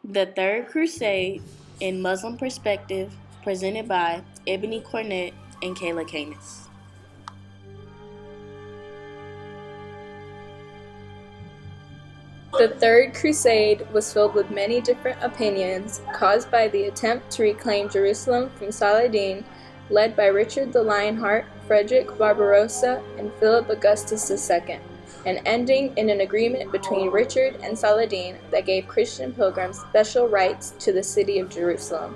The Third Crusade in Muslim Perspective, presented by Ebony Cornett and Kayla Canis. The Third Crusade was filled with many different opinions caused by the attempt to reclaim Jerusalem from Saladin, led by Richard the Lionheart, Frederick Barbarossa, and Philip Augustus II, and ending in an agreement between Richard and Saladin that gave Christian pilgrims special rights to the city of Jerusalem.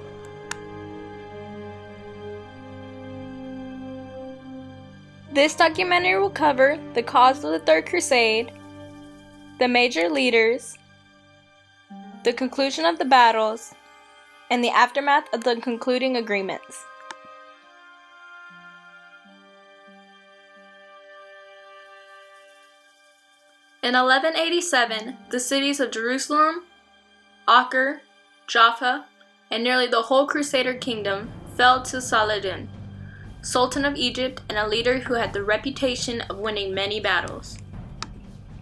This documentary will cover the cause of the Third Crusade, the major leaders, the conclusion of the battles, and the aftermath of the concluding agreements. In 1187, the cities of Jerusalem, Acre, Jaffa, and nearly the whole Crusader kingdom fell to Saladin, Sultan of Egypt and a leader who had the reputation of winning many battles.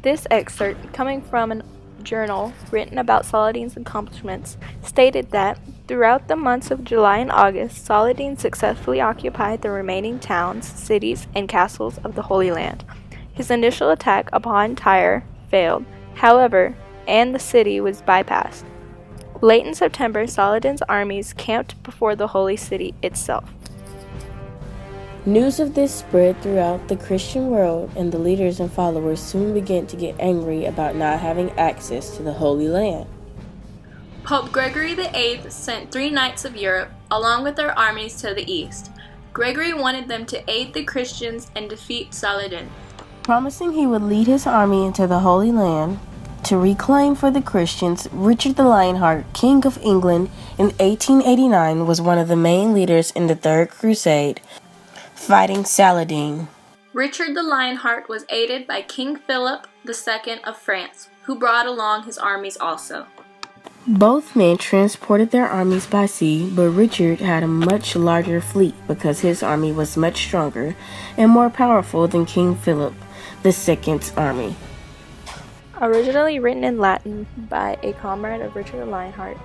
This excerpt, coming from a journal written about Saladin's accomplishments, stated that throughout the months of July and August, Saladin successfully occupied the remaining towns, cities, and castles of the Holy Land. His initial attack upon Tyre failed, however, and the city was bypassed. Late in September, Saladin's armies camped before the Holy City itself. News of this spread throughout the Christian world, and the leaders and followers soon began to get angry about not having access to the Holy Land. Pope Gregory VIII sent 3 knights of Europe, along with their armies, to the east. Gregory wanted them to aid the Christians and defeat Saladin. Promising he would lead his army into the Holy Land to reclaim for the Christians, Richard the Lionheart, King of England, in 1889 was one of the main leaders in the Third Crusade, fighting Saladin. Richard the Lionheart was aided by King Philip II of France, who brought along his armies also. Both men transported their armies by sea, but Richard had a much larger fleet because his army was much stronger and more powerful than King Philip II's army. Originally written in Latin by a comrade of Richard the Lionheart,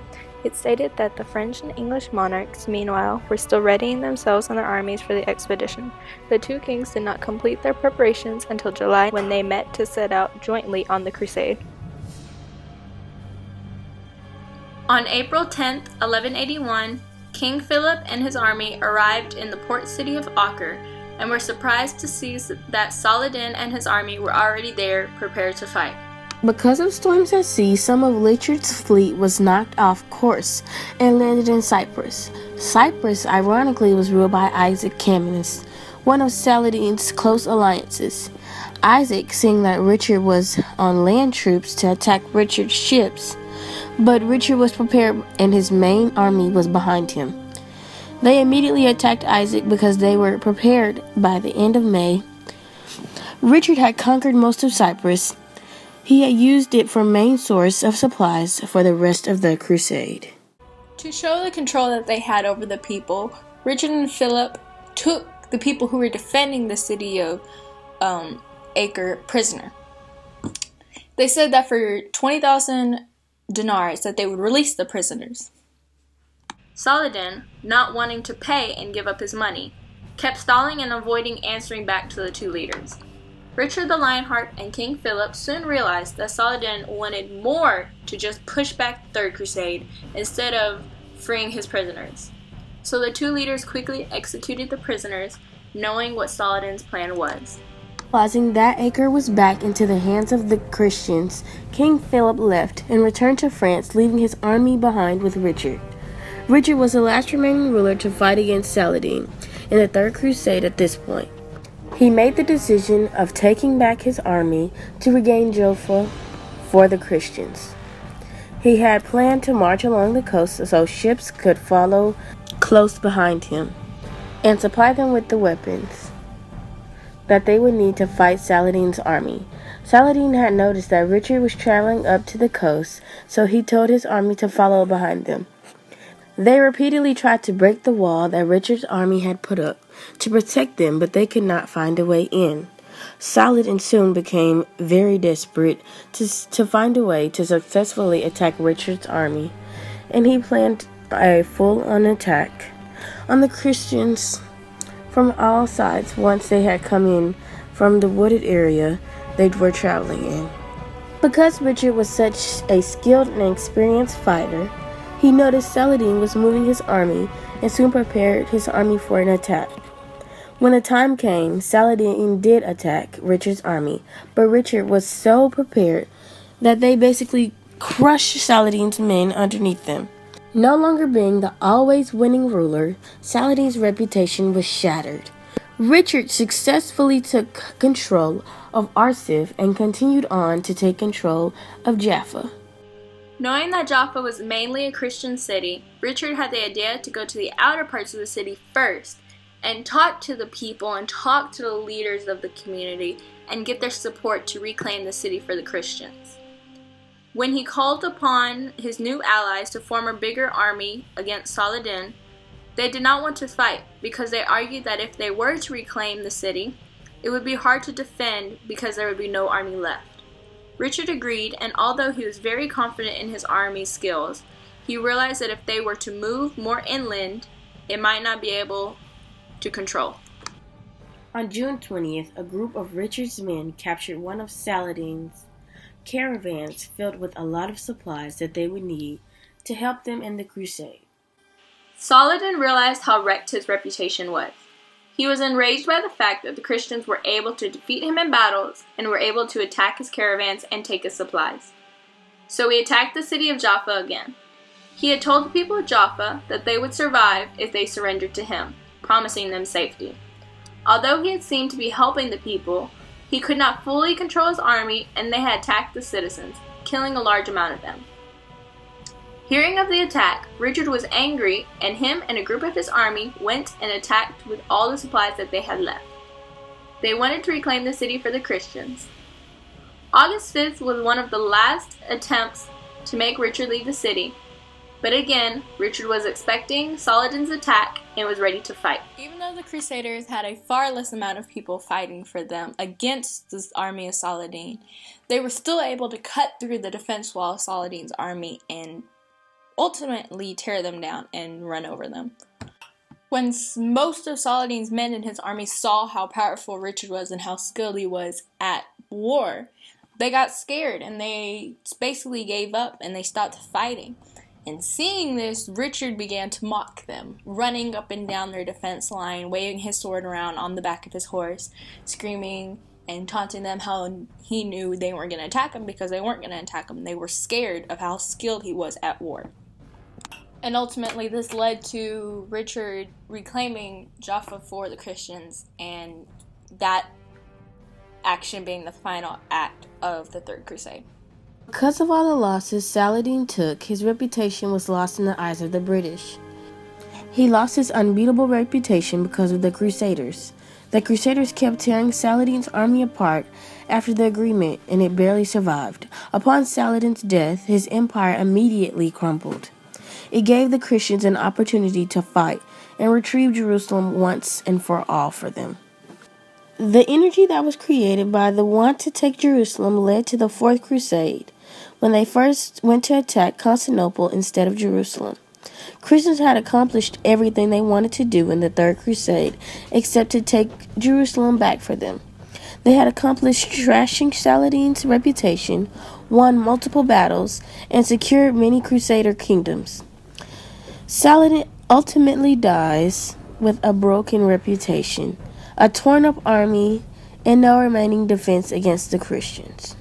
it stated that the French and English monarchs, meanwhile, were still readying themselves and their armies for the expedition. The two kings did not complete their preparations until July, when they met to set out jointly on the crusade. On April 10, 1181, King Philip and his army arrived in the port city of Acre and were surprised to see that Saladin and his army were already there, prepared to fight. Because of storms at sea, some of Richard's fleet was knocked off course and landed in Cyprus. Cyprus, ironically, was ruled by Isaac Comnenus, one of Saladin's close alliances. Isaac, seeing that Richard was on land troops to attack Richard's ships, but Richard was prepared and his main army was behind him. They immediately attacked Isaac because they were prepared. By the end of May, Richard had conquered most of Cyprus. He had used it for main source of supplies for the rest of the crusade. To show the control that they had over the people, Richard and Philip took the people who were defending the city of Acre prisoner. They said that for 20,000 dinars that they would release the prisoners. Saladin, not wanting to pay and give up his money, kept stalling and avoiding answering back to the two leaders. Richard the Lionheart and King Philip soon realized that Saladin wanted more to just push back the Third Crusade instead of freeing his prisoners. So the two leaders quickly executed the prisoners, knowing what Saladin's plan was. Realizing that Acre was back into the hands of the Christians, King Philip left and returned to France, leaving his army behind with Richard. Richard was the last remaining ruler to fight against Saladin in the Third Crusade at this point. He made the decision of taking back his army to regain Jaffa for the Christians. He had planned to march along the coast so ships could follow close behind him and supply them with the weapons that they would need to fight Saladin's army. Saladin had noticed that Richard was traveling up to the coast, so he told his army to follow behind them. They repeatedly tried to break the wall that Richard's army had put up to protect them, but they could not find a way in. Saladin soon became very desperate to find a way to successfully attack Richard's army, and he planned a full-on attack on the Christians from all sides once they had come in from the wooded area they were traveling in. Because Richard was such a skilled and experienced fighter, he noticed Saladin was moving his army and soon prepared his army for an attack. When the time came, Saladin did attack Richard's army, but Richard was so prepared that they basically crushed Saladin's men underneath them. No longer being the always winning ruler, Saladin's reputation was shattered. Richard successfully took control of Arsif and continued on to take control of Jaffa. Knowing that Jaffa was mainly a Christian city, Richard had the idea to go to the outer parts of the city first and talk to the people and talk to the leaders of the community and get their support to reclaim the city for the Christians. When he called upon his new allies to form a bigger army against Saladin, they did not want to fight because they argued that if they were to reclaim the city, it would be hard to defend because there would be no army left. Richard agreed, and although he was very confident in his army's skills, he realized that if they were to move more inland, it might not be able to control. On June 20th, a group of Richard's men captured one of Saladin's caravans filled with a lot of supplies that they would need to help them in the crusade. Saladin realized how wrecked his reputation was. He was enraged by the fact that the Christians were able to defeat him in battles and were able to attack his caravans and take his supplies. So he attacked the city of Jaffa again. He had told the people of Jaffa that they would survive if they surrendered to him, promising them safety. Although he had seemed to be helping the people, he could not fully control his army, and they had attacked the citizens, killing a large amount of them. Hearing of the attack, Richard was angry, and him and a group of his army went and attacked with all the supplies that they had left. They wanted to reclaim the city for the Christians. August 5th was one of the last attempts to make Richard leave the city, but again, Richard was expecting Saladin's attack and was ready to fight. Even though the Crusaders had a far less amount of people fighting for them against the army of Saladin, they were still able to cut through the defense wall of Saladin's army and ultimately tear them down and run over them. When most of Saladin's men in his army saw how powerful Richard was and how skilled he was at war, they got scared and they basically gave up and they stopped fighting. And seeing this, Richard began to mock them, running up and down their defense line, waving his sword around on the back of his horse, screaming and taunting them how he knew they weren't going to attack him because they weren't going to attack him. They were scared of how skilled he was at war. And ultimately, this led to Richard reclaiming Jaffa for the Christians, and that action being the final act of the Third Crusade. Because of all the losses Saladin took, his reputation was lost in the eyes of the British. He lost his unbeatable reputation because of the Crusaders. The Crusaders kept tearing Saladin's army apart after the agreement, and it barely survived. Upon Saladin's death, his empire immediately crumbled. It gave the Christians an opportunity to fight and retrieve Jerusalem once and for all for them. The energy that was created by the want to take Jerusalem led to the Fourth Crusade, when they first went to attack Constantinople instead of Jerusalem. Christians had accomplished everything they wanted to do in the Third Crusade, except to take Jerusalem back for them. They had accomplished trashing Saladin's reputation, won multiple battles, and secured many Crusader kingdoms. Saladin ultimately dies with a broken reputation, a torn-up army, and no remaining defense against the Christians.